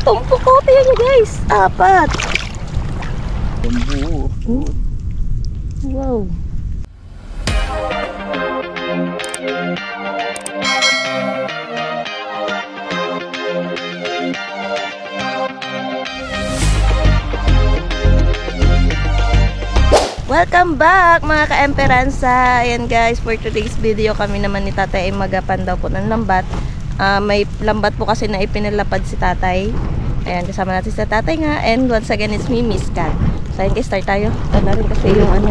Tumpukote yan guys. 4. Tumbuo. Wow. Welcome back mga ka-Emperanza. Ayan guys, for today's video kami naman ni tatay ay magapan daw po ng lambat. May lambat po kasi na ipinalapad si tatay. Ayan, kasama natin sa tatay nga. And once again, it's me, Miss Kat. So ayan guys, start tayo. Tala rin kasi yung ano,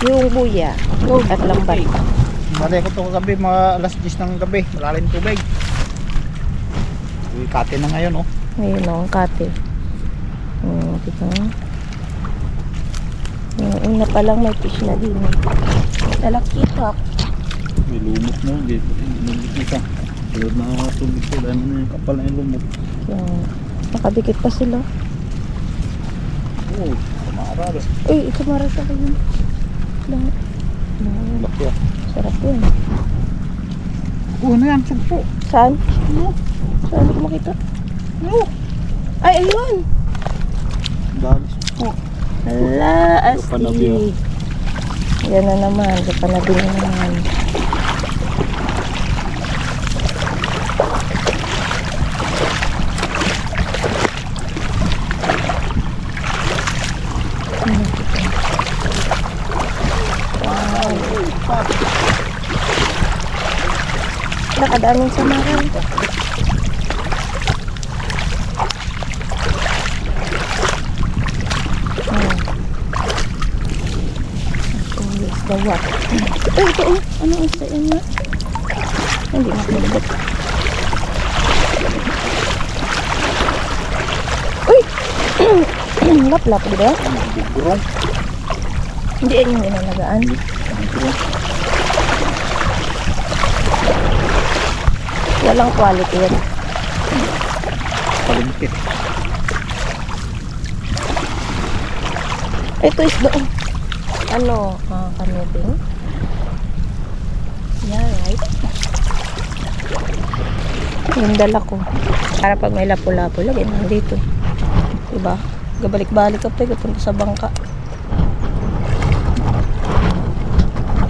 yung buya at lambat. Bali ko ito kagabi, mga alas 10 ng gabi. Malalim tubig. Kate na ngayon, oh. Ayun o, ang kate. Diba? Yung una pa lang may fish na din. Talakitok. May lumot mo, hindi kita. Tulad na tubig ko, dahil na yung kapal na yung lumot. Nakadikit pa sila. Oo, kumaral. Uy, kumaral ka kayo. Laki ah. Sarap yun. Oo na yan, sugpo. Saan? Ano? Saan ko makita? Ano? Ay, ayun! Dali sugpo. Hala, Kapanabi, astig. Yan na naman, kapanabi na naman. Nakadaming samaran. Isdawat. Ay, ito oh. Ano isda yan nga? Hindi nakalabot. Uy! Lap-lap ba? Bugurong. Hindi yan yung inalagaan. Walang quality yan. Palimpit. Ito isda oh. Ano? Kanebing? Yeah, right? Yung dala ko. Para pag may lapu-lapu, lagyan lang dito. Diba? Gabalik-balik ka pa, punta sa bangka.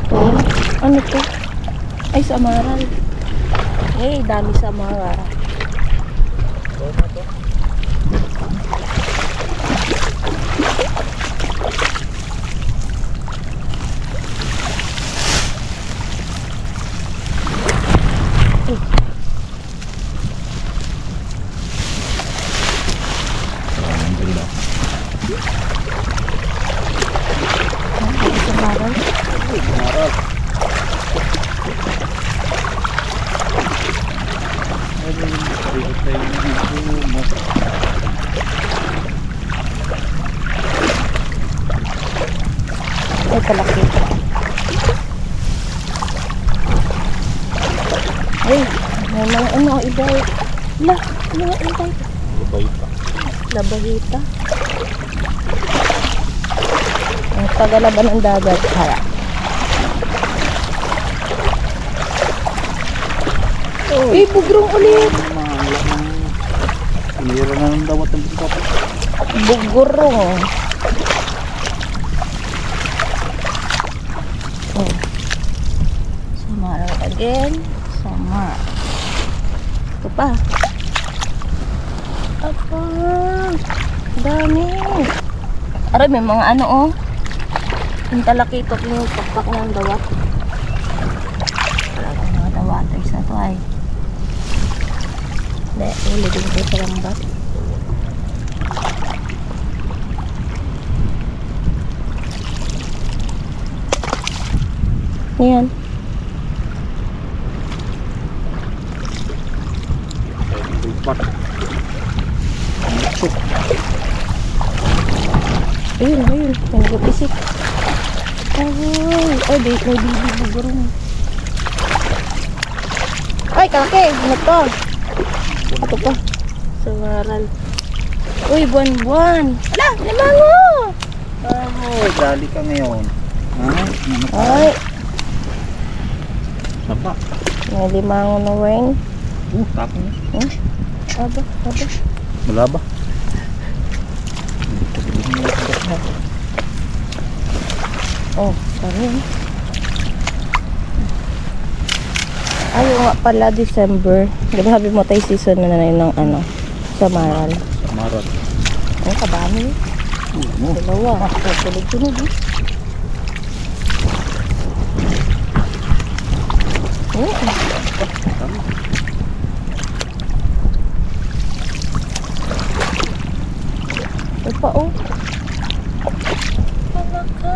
Ito. Ano to? Ay, samaran. Hey, dami samaran. Ay, kalaki. Ay, may mga ano, ibay. La, mga ibay. Labahita. Labahita. Ang tagalaban ng dagat. Hara. Ay, bugrong ulit. Pinira na ng dawat ng bukap. Bugrong. Oh. Samar again. Samar. Ito pa. Apa? Dami. Aray, may mga ano oh. Yung talakitok yung pakpak ng dawat. Talagang mga dawaters na to ay. Hindi, huli din ko sa lambat. Ayan. Ayun, ayun. Nagpapisik. Ay, may bibigurong. Ay, kalaki. Ano to? Ito pa. Samaran. Uy, buwan-buwan. Ala, limango! Ay, dali ka ngayon. Ha? Ay. Sapa. May limango na weng. Tapo na. Aba. Wala ba? Oh, sorry. Ayaw nga pala, December. Grabe mo tayo season na yun ng ano, sa Maral. Marat. Ay, kadami. Dalawa. Tulog-tunog eh. Ito pa oh. Malaka.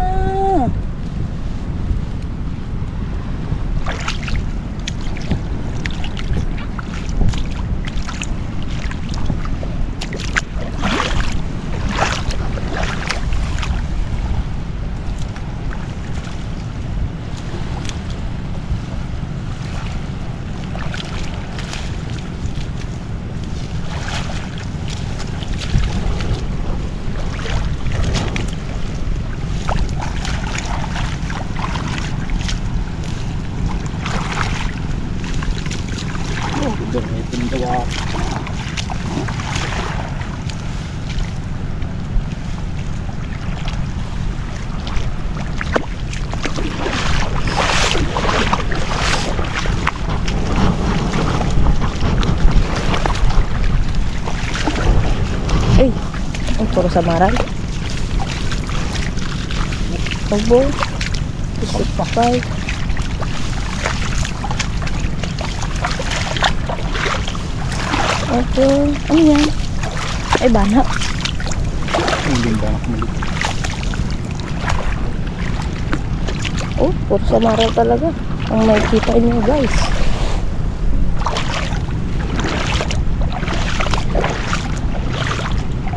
Ay, ang puro sa Maral. Pagbo. Isipakay. Okay. Ano yan? Ay, bana. Hindi ba mali? Oh, puro sa Maral talaga. Ang makikita niyo guys.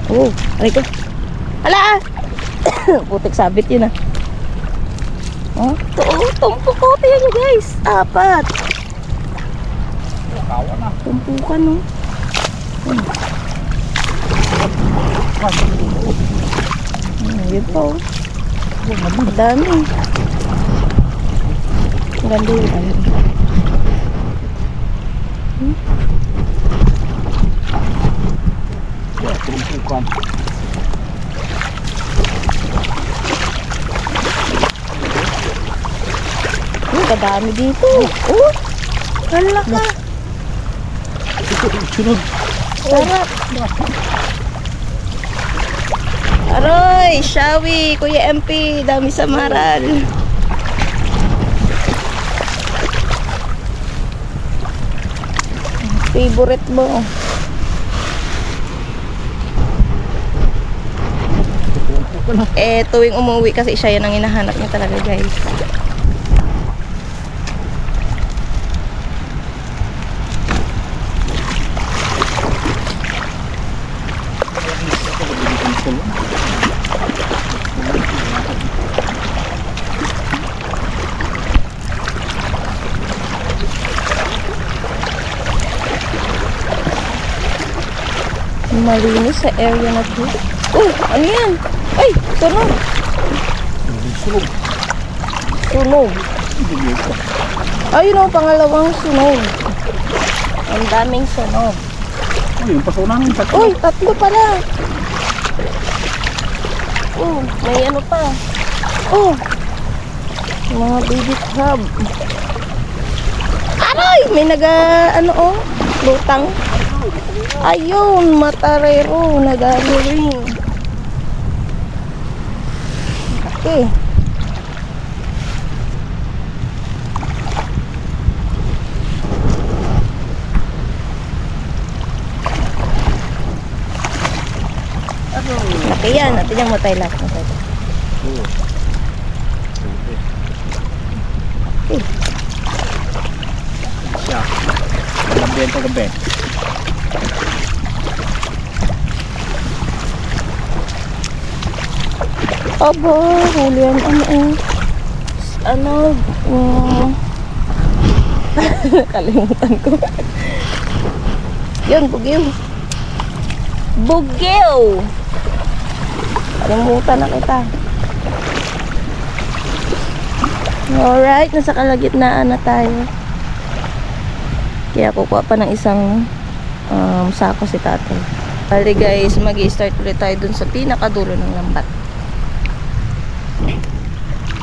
Oh, aray ko. Hala! Putik sabit yun ah. Oh, tumpukote yan guys. 4. Kawa na. Tumpukan no. Yun pa oh. Ang dami. Ang ganda yun. Tumpukan. Kadami dito. Oh, hala ka. Sunod. Sarap. Aroy, Shawi, Kuya MP, dami sa Maral. Favorite mo. Eh, tuwing umuwi kasi siya yan ang hinahanap niya talaga guys. Malinis sa area na to. Oh, ano yan? Ay, tunog. Sunog. Sunog. Ayun o, pangalawang sunog. Ang daming sunog. Uy, yung paso namin. Uy, 3 pala. Oh, may ano pa. Oh, mga baby crab. Aray, may ano oh, lutang. Ayun, matarero, nagano rin. Okay. Okay yan, natin yung matay lahat. Okay. Siya. Gabi. Aba, huli yan kalimutan ko. Yun, bugyo. Kalimutan na kita. Alright, nasa kalagitnaan na tayo. Kaya kukuha pa ng isang sako si tatay. Bali guys, mag-i-start ulit tayo dun sa pinakadulo ng lambat.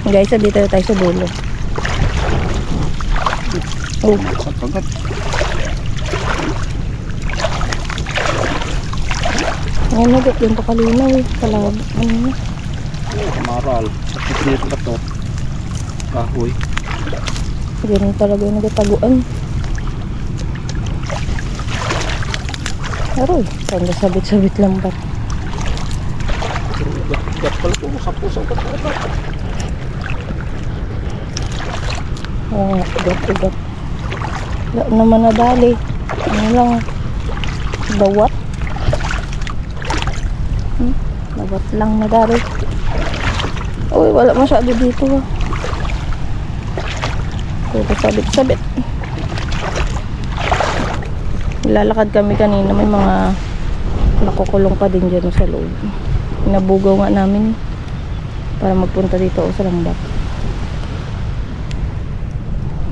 Guys, dito tayo sa dulo. Oh, Sa kagat. ngayon na dito yung pakalinaw eh. Kalab, ano na. Maral. Dito ka to. Kahoy. Ganun talaga yung nagataguan. Aroy, tanda sabit-sabit lambat. Gat pala po. Sa puso ka to. Oo, ugat. Wala naman nadali. Ano lang, dawat. Dawat lang nadali. Uy, wala masyado dito ah. Pwede sabit-sabit. Lalakad kami kanina, may mga nakukulong pa din dyan sa loob. Inabugaw nga namin para magpunta dito o sa lambat.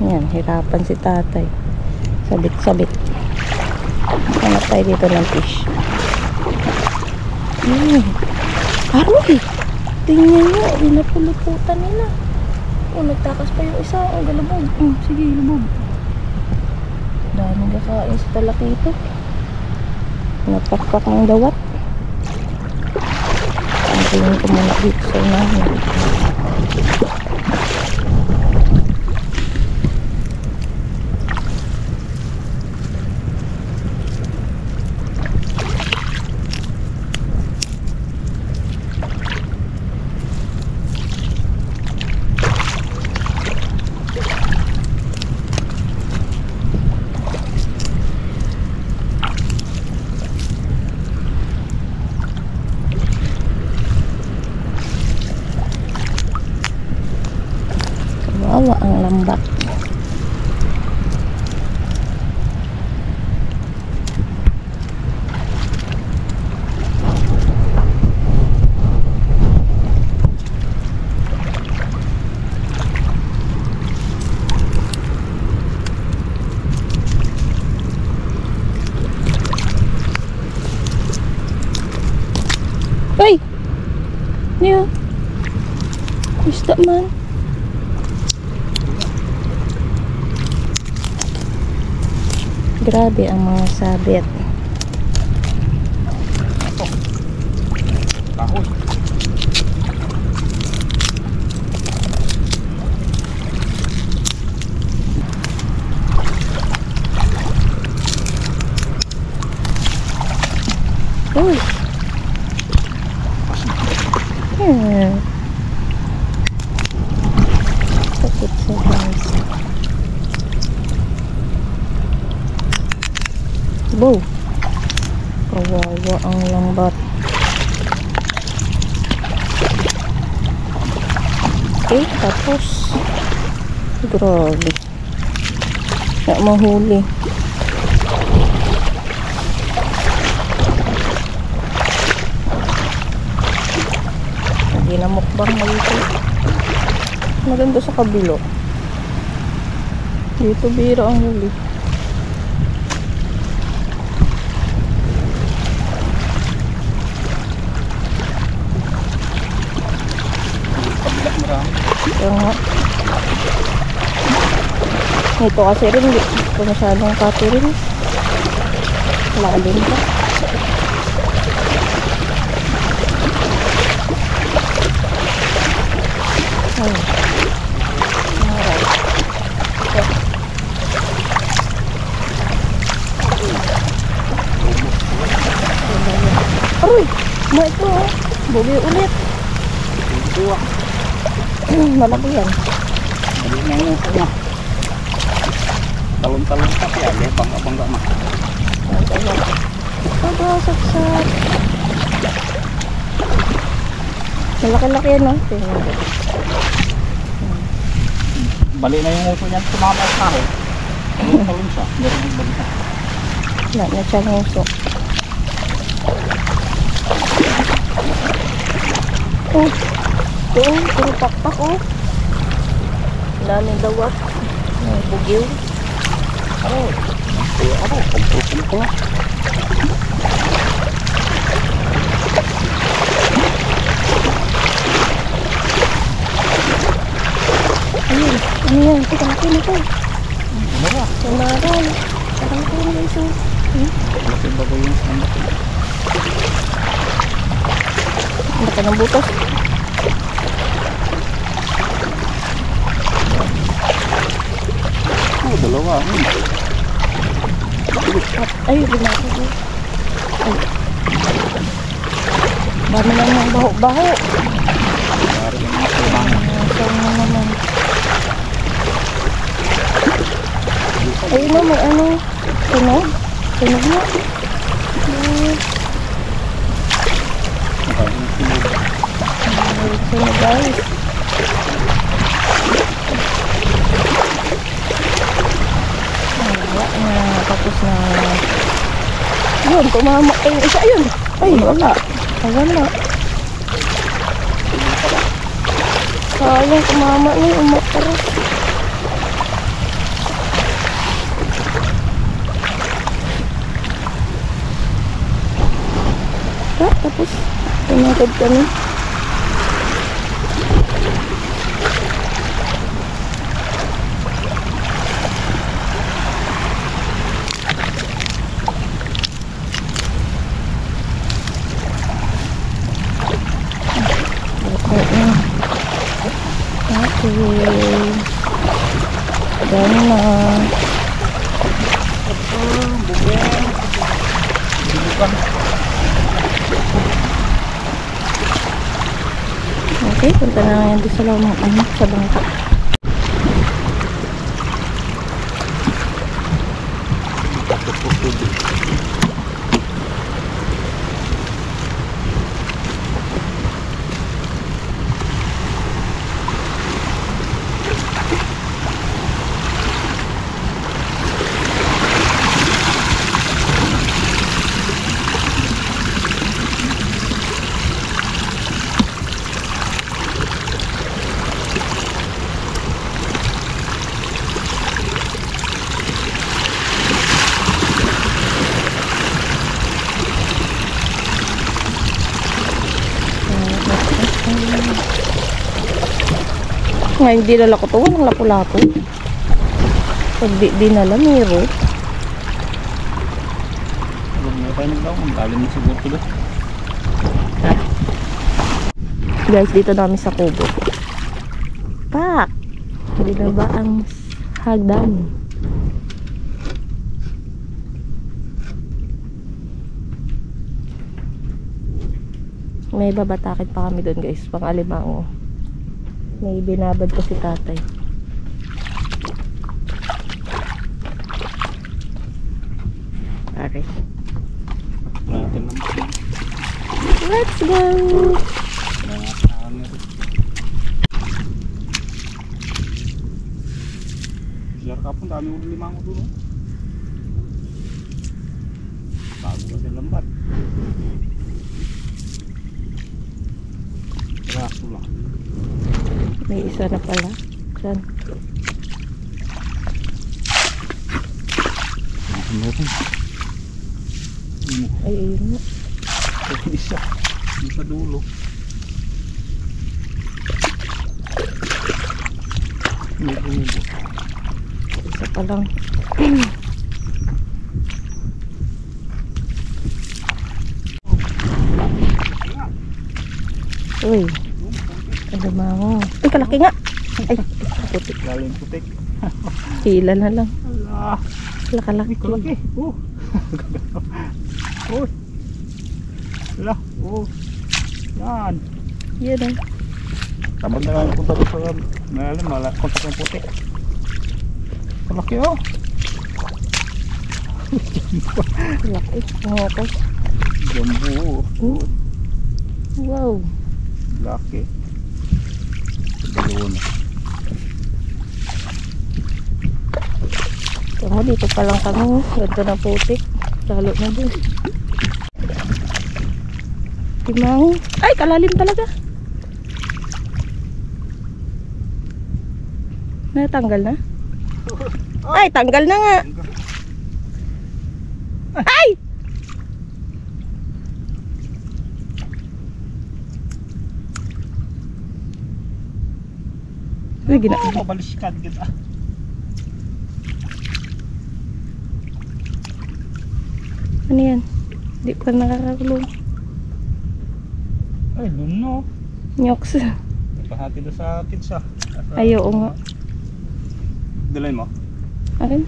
Yan, hirapan si tatay. Sabit-sabit. Hanap tayo dito ng fish. Aroy! Tingnan nyo, pinapuluputan nila. Oh, nagtakas pa yung isa. Oh, galubog. Sige, lubog. Daming kakain sa talakito. Napakpak ng dawat. Ang tingin ko muna dito sa unahin. Kawawa ang lambat. Ay! Niyo. Isda man. Grabe ang mga sabit. Kahoy. Uy! Sakit sa guys. Bow! Kawawa ang lambat. Okay, tapos grabe. Na mahuli. Ginamukbang na dito. Maganda sa kabilo. Dito biro ang huli. Kabilat marami. Kaya nga. Ito kasi rin, hindi ko masyadong kape rin. Lalim pa. Ay. Alright. Okay. Aroy! Ma ito oh. Bugi ulit. Tuwa. Malaki yan. Mali na yung uso na. Talon-talon ka siya. Bangga-bangga na. Aba, saksak. Malaki-laki yan oh. Tingnan mo. Bali na yung uso niyan. Tumama sa kahoy. Talon siya. Bali siya. Wala na siyang uso. Oh, ito, puro pakpak oh. Daming dawat. Bugiw. Oh. Ako, kumpul lang. Ayun, ano yan? Ito, kalaki na ito. Kumara. Tumaral. Kalaki na ito. Laki ba ko yung anak ko? Ang laki ng butas. Dalawa. Ay, binasa ko. Ay. Dami lang ng baho-baho. Pare ng mga kumangan. Saan na naman. Ayun na, may ano. Tunog. Tunog na. Tunog guys. Wala na. Tapos na. Yun, tumama. Ay, isa yun. Ay, wala. Ay, wala. Sayang, tumama na yung motor. Tapos, tumatod kami. Dami na. Okay, punta na ngayon doon sa lawang anak sa bangka. Ngayon dinala ko to, walang lapu-lapu. Pag dinala, mayroon. Huwag mo tayo daw, ang lalim na siguro ito. Guys, dito namin sa kubo. Pak! Hindi na ba ang hagdan? May babatakit pa kami doon guys, pang alimango. May binabad ko si tatay. Okay. Natin naman. Let's go! Siya ka po, dami ulit limang ko doon. Bago kasi lambat. Raso lang. May isa na pala. Saan? Natin. Ay, ayun na. Isa. Isa dulo. Isa pa lang. Uy. Ano ba ako? Ay, kalaki nga. Ay, putik. Lalim putik. Hila na lang. Ala. Kalaki. Kalaki. Oh. Ala. Oh. Yan. Yan eh. Tamad na lang punta doon sa malalim. Kontak ng putik. Kalaki oh. Kalaki. Ngokos. Jambu. Wow. Laki. Dalawa na. Tama, dito pa lang kami. Ganda na putik. Lalo na dun. Timang. Ay, kalalim talaga. Natanggal na? Ay, tanggal na nga. Ay! Uy, Mabaliskad kita. Ano yan? Di pa nakakakulong. Ay, luno. Nyoks. Pahati na sa kids ah. Ayaw nga. Dalay mo? Akin?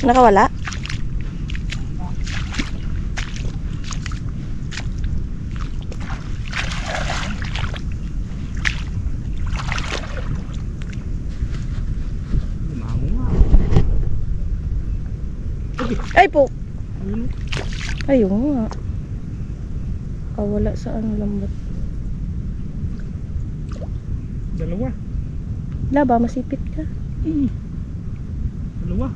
Nakawala? Ay po! Ayun nga. Kawala sa ano lambat. Dalawa. Laba, masipit ka. Dalawa.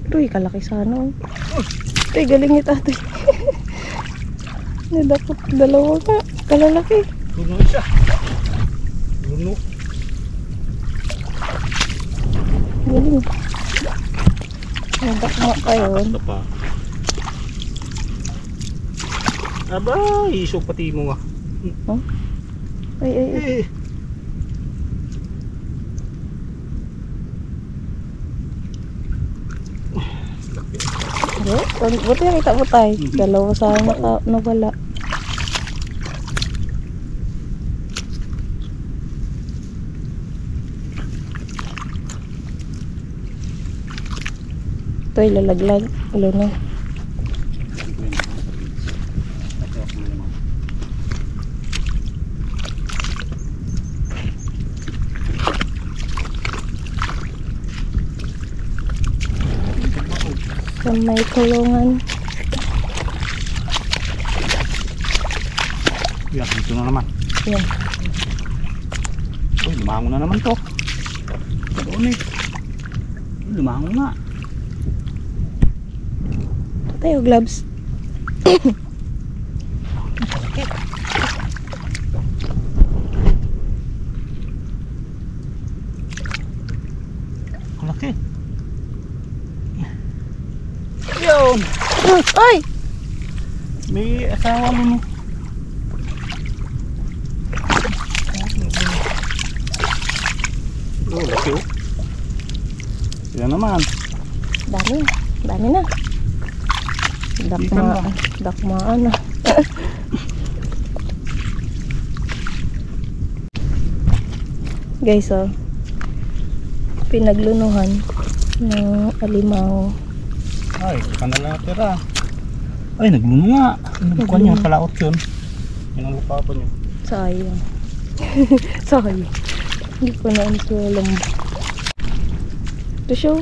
Uy, kalaki sana. Uy, galing ni tatay. Nadakot dalawa ka. Kalalaki. Luno isa. Luno. Galing. Nadakma pa yun. Basta pa. Aba, isok pati mo nga. Huh? Ay, ay, ay. Eh. Buti nakita mo tayo. Dalawa sana nawala. Ito ay lalaglag. Ulo na. Sa may kulungan. Yan, ito na naman. Yan. Uy, lumango na naman to. Doon eh. Lumango nga. Tayo gloves. Malaki. Yun. Ay! May asawa mo no. Oh, laki oh. Yan naman. Dami. Dami na. Ikan ba? Dakmaan na. Guys, oh. Pinaglunuhan ng alimango. Ay, kanala tira. Ay, nagluno nga. Nagkuhan niya, kalaot yun. Yan ang lupapan niya. Sayang. Sayang. Hindi ko na ito alam. Ito siya.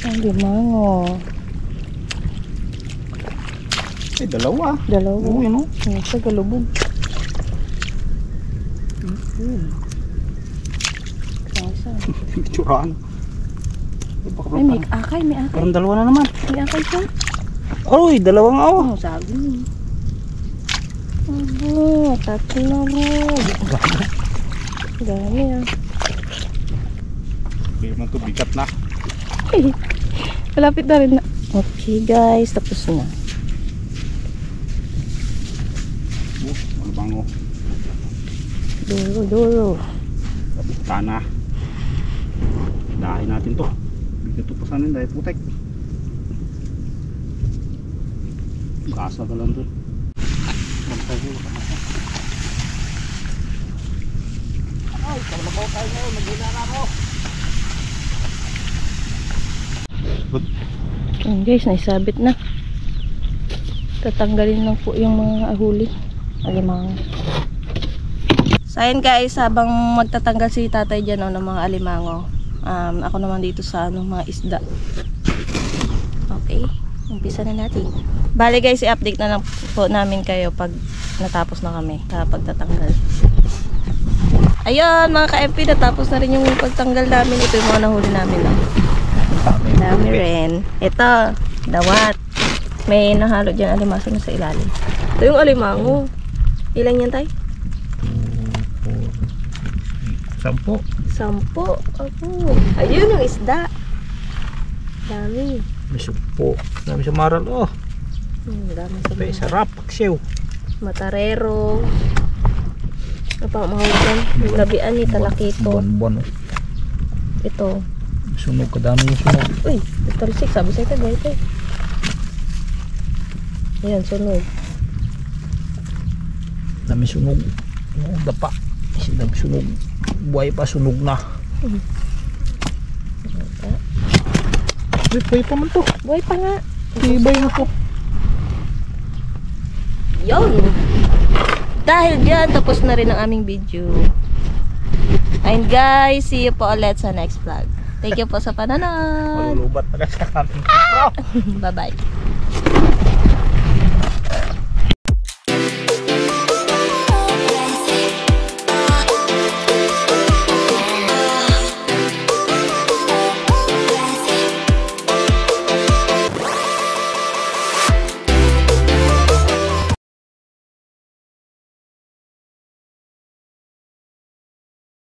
Alimango. Ay, dalawa. Dalawa. Oo, yun o. Sa galubog. Kasa. Picturean. Ay, may akay, may akay. Parang dalawa na naman. May akay siya. Uy, dalawa nga oh. Oh, sabi niya. Abo, tatlo mo. Dami ah. Hindi naman ito, bigat na. Malapit na rin na. Okay guys, tapos na. Ano bang oh? Duro, duro. Kana. Dahin natin to. Bigat to pa sana dahil putek. Kasa ka lang doon. Ay, kalamabaw tayo ngayon. Maghina na ako. Ayan guys, naisabit na. Tatanggalin lang po yung mga ahuli. Alimango. So ayan guys, habang magtatanggal si tatay dyan ng mga alimango, ako naman dito sa mga isda. Okay, umpisa na natin. Bali guys, i-update na lang po namin kayo pag natapos na kami sa pagtatanggal. Ayun mga ka-MP, natapos na rin yung pagtanggal namin. Ito yung mga nahuli namin. Dami rin. Ito, Dawat. May nahalo dyan alimaso na sa ilalim. Ito yung alimango. Ilan yan, tay? 10. 10. Ako. Ayun yung isda. Dami. May sumpo. Dami sa maral. Oh, Dami sa may mga. sarap. Paksiw. Matarero. Ano pa mga dyan? Yung labian ni Talakito. Buwan. Ito. Sunog. Kadami yung sunog. Uy, talsik. Sabi sa ito, guys. Ayan, sunog. Dami sunog. Oh, dapa. Dami sunog. Buhay pa sunog na. Buhay pa man to. Buhay pa nga. Tibay na to. Yun. Dahil dyan, tapos na rin ang aming video. And guys, see you po ulit sa next vlog. Thank you po sa panonood. Malulubat na sa aming Bye-bye.